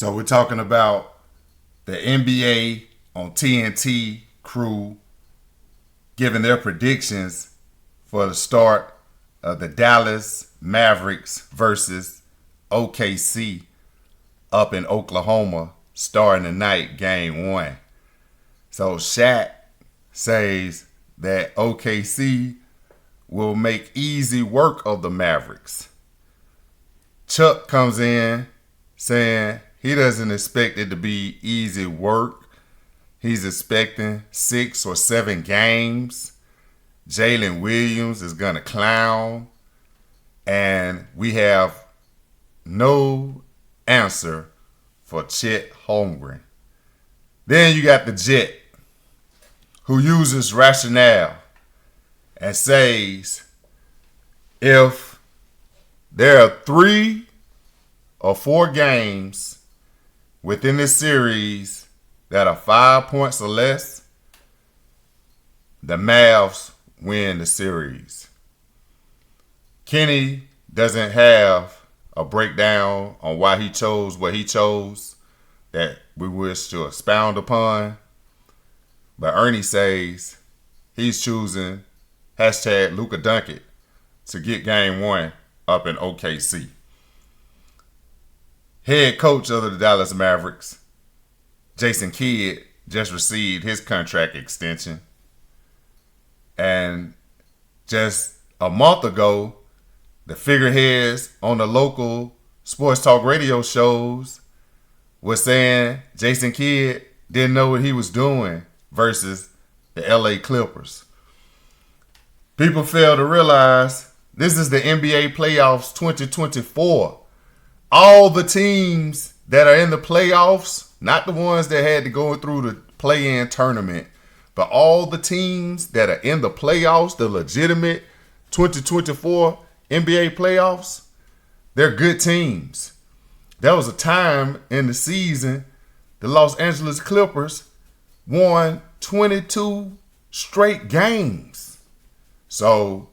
So we're talking about the NBA on TNT crew giving their predictions for the start of the Dallas Mavericks versus OKC up in Oklahoma starting tonight, game one. So Shaq says that OKC will make easy work of the Mavericks. Chuck comes in saying he doesn't expect it to be easy work. He's expecting 6 or 7 games. Jalen Williams is going to clown. And we have no answer for Chet Holmgren. Then you got the Jet, who uses rationale and says if there are 3 or 4 games within this series that are 5 points or less, the Mavs win the series. Kenny doesn't have a breakdown on why he chose what he chose that we wish to expound upon. But Ernie says he's choosing hashtag Luka Doncic to get game one up in OKC. Head coach of the Dallas Mavericks, Jason Kidd, just received his contract extension. And just a month ago, the figureheads on the local sports talk radio shows were saying Jason Kidd didn't know what he was doing versus the LA Clippers. People fail to realize this is the NBA playoffs 2024. All the teams that are in the playoffs, not the ones that had to go through the play-in tournament, but all the teams that are in the playoffs, the legitimate 2024 NBA playoffs, they're good teams. There was a time in the season the Los Angeles Clippers won 22 straight games. So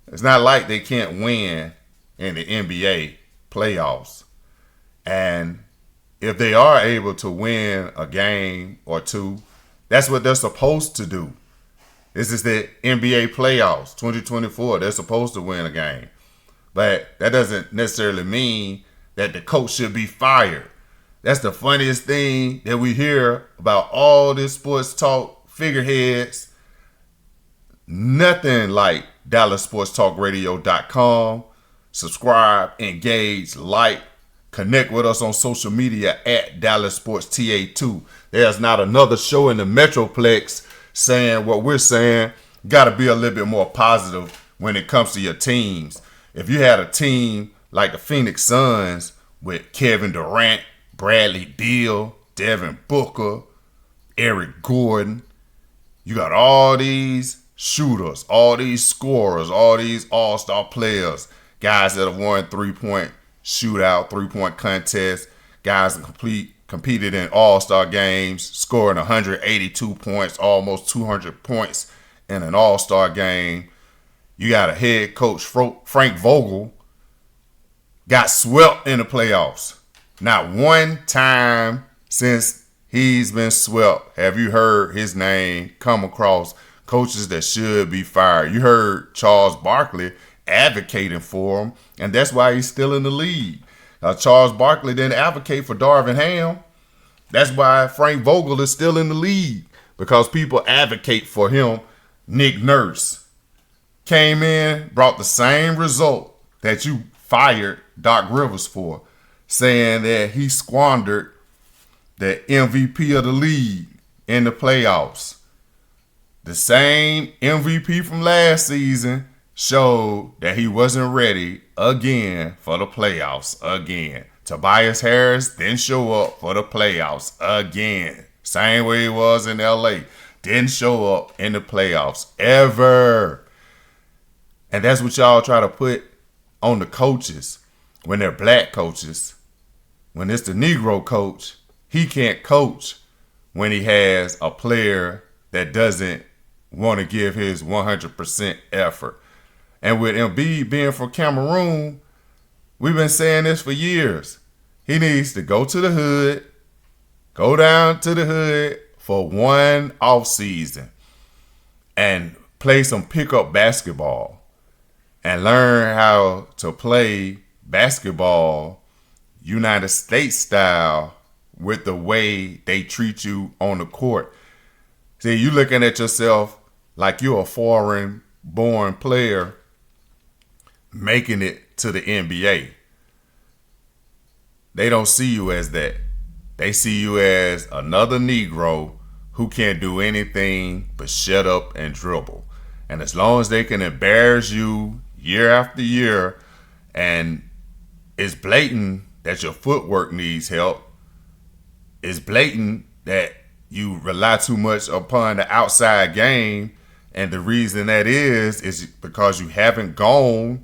it's not like they can't win in the NBA playoffs. And if they are able to win a game or two, that's what they're supposed to do. This is the NBA playoffs 2024. They're supposed to win a game. But that doesn't necessarily mean that the coach should be fired. That's the funniest thing that we hear about all this sports talk figureheads. Nothing like DallasSportsTalkRadio.com. Subscribe, engage, like, connect with us on social media at DallasSportsTA2. There's not another show in the Metroplex saying what we're saying. Got to be a little bit more positive when it comes to your teams. If you had a team like the Phoenix Suns with Kevin Durant, Bradley Beal, Devin Booker, Eric Gordon, you got all these shooters, all these scorers, all these all-star players, guys that have won three-point shootout, three-point contest, guys that competed in all-star games, scoring 182 points, almost 200 points in an all-star game. You got a head coach, Frank Vogel, got swept in the playoffs. Not one time since he's been swept have you heard his name come across coaches that should be fired. You heard Charles Barkley advocating for him, and that's why he's still in the league. Charles Barkley didn't advocate for Darvin Ham. That's why Frank Vogel is still in the league, because people advocate for him. Nick Nurse came in, brought the same result that you fired Doc Rivers for, saying that he squandered the MVP of the league in the playoffs. The same MVP from last season showed that he wasn't ready again for the playoffs again. Tobias Harris didn't show up for the playoffs again. Same way he was in LA. Didn't show up in the playoffs ever. And that's what y'all try to put on the coaches when they're black coaches. When it's the Negro coach, he can't coach when he has a player that doesn't want to give his 100% effort. And with Embiid being from Cameroon, we've been saying this for years. He needs to go to the hood, go down to the hood for one off season and play some pickup basketball and learn how to play basketball United States style with the way they treat you on the court. See, you looking at yourself like you're a foreign-born player making it to the NBA. They don't see you as that. They see you as another Negro who can't do anything but shut up and dribble. And as long as they can embarrass you year after year, and it's blatant that your footwork needs help, it's blatant that you rely too much upon the outside game, and the reason that is because you haven't gone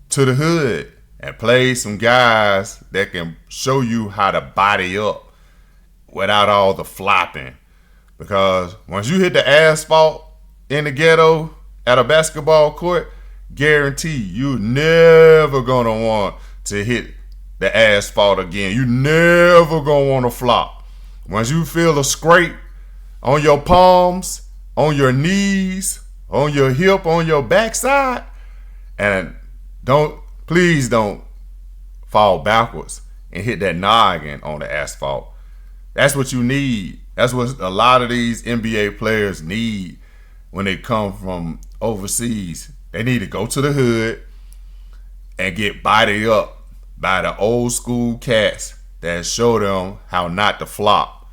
to the hood and played some guys that can show you how to body up without all the flopping. Because once you hit the asphalt in the ghetto at a basketball court, guarantee you're never gonna want to hit the asphalt again. You never gonna want to flop. Once you feel a scrape on your palms, on your knees, on your hip, on your backside, and please don't fall backwards and hit that noggin on the asphalt. That's what you need. That's what a lot of these NBA players need when they come from overseas. They need to go to the hood and get bodied up by the old school cats that show them how not to flop,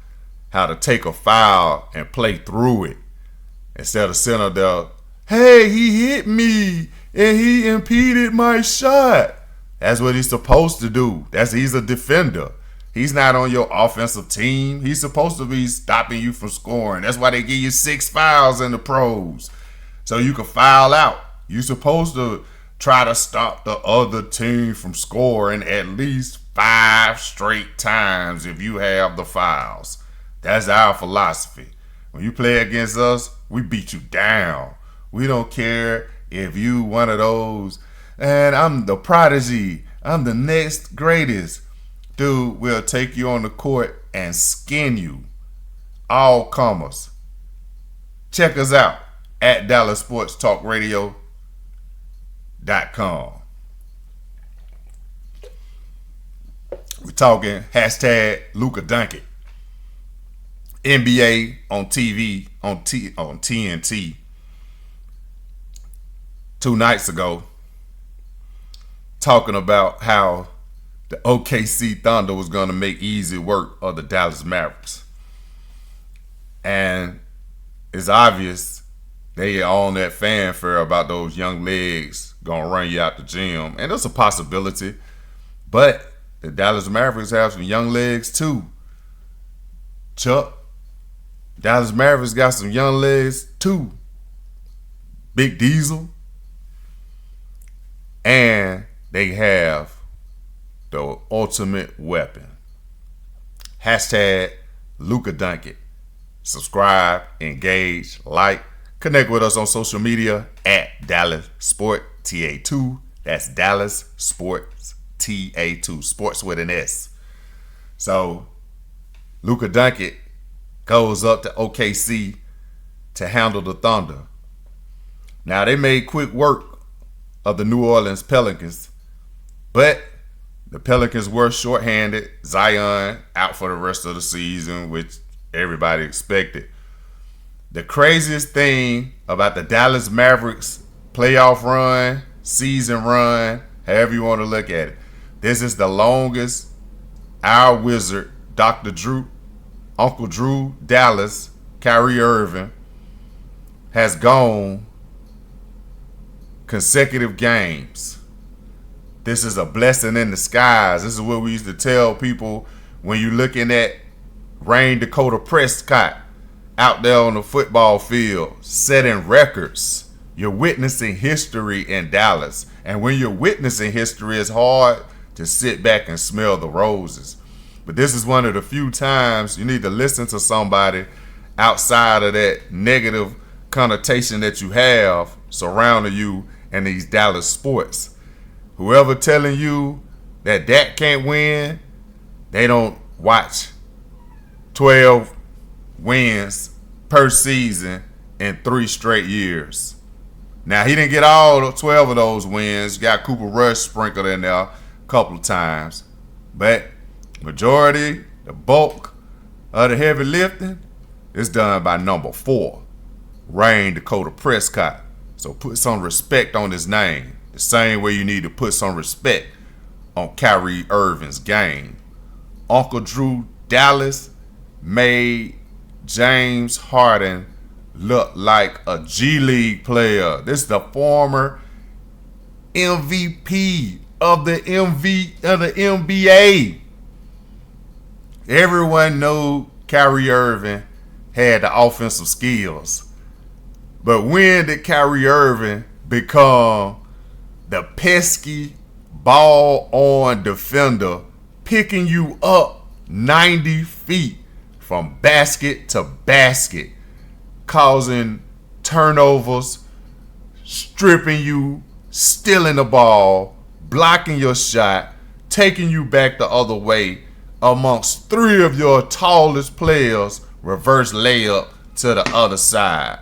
how to take a foul and play through it. Instead of sitting there, hey, he hit me and he impeded my shot. That's what he's supposed to do. He's a defender. He's not on your offensive team. He's supposed to be stopping you from scoring. That's why they give you 6 fouls in the pros, so you can foul out. You're supposed to try to stop the other team from scoring at least 5 straight times if you have the fouls. That's our philosophy. When you play against us, we beat you down. We don't care if you one of those, and I'm the prodigy, I'm the next greatest. Dude, we'll take you on the court and skin you. All comers. Check us out at DallasSportsTalkRadio.com. We're talking hashtag Luka Doncic. NBA on TV on TNT 2 nights ago, talking about how the OKC Thunder was going to make easy work of the Dallas Mavericks. And it's obvious they are on that fanfare about those young legs going to run you out the gym. And it's a possibility. But the Dallas Mavericks have some young legs too. Chuck, Dallas Mavericks got some young legs too. Big Diesel. And they have the ultimate weapon. Hashtag Luka Doncic. Subscribe, engage, like, connect with us on social media at Dallas Sport TA2. That's Dallas Sports TA2. Sports with an S. So Luka Doncic goes up to OKC to handle the Thunder. Now they made quick work of the New Orleans Pelicans, but the Pelicans were shorthanded. Zion out for the rest of the season, which everybody expected. The craziest thing about the Dallas Mavericks playoff run, season run, however you want to look at it, this is the longest our wizard, Dr. Drew, Uncle Drew Dallas, Kyrie Irving, has gone consecutive games. This is a blessing in disguise. This is what we used to tell people when you're looking at Rain Dakota Prescott out there on the football field, setting records. You're witnessing history in Dallas. And when you're witnessing history, it's hard to sit back and smell the roses. But this is one of the few times you need to listen to somebody outside of that negative connotation that you have surrounding you in these Dallas sports. Whoever telling you that Dak can't win, They don't watch 12 wins per season in 3 straight years. Now, he didn't get all 12 of those wins. Got Cooper Rush sprinkled in there a couple of times. But majority, the bulk of the heavy lifting is done by number 4, Rain Dakota Prescott. So put some respect on his name. The same way you need to put some respect on Kyrie Irving's game. Uncle Drew Dallas made James Harden look like a G League player. This is the former MVP of the NBA. Everyone knew Kyrie Irving had the offensive skills. But when did Kyrie Irving become the pesky ball-on defender, picking you up 90 feet from basket to basket, causing turnovers, stripping you, stealing the ball, blocking your shot, taking you back the other way amongst 3 of your tallest players, reverse layup to the other side?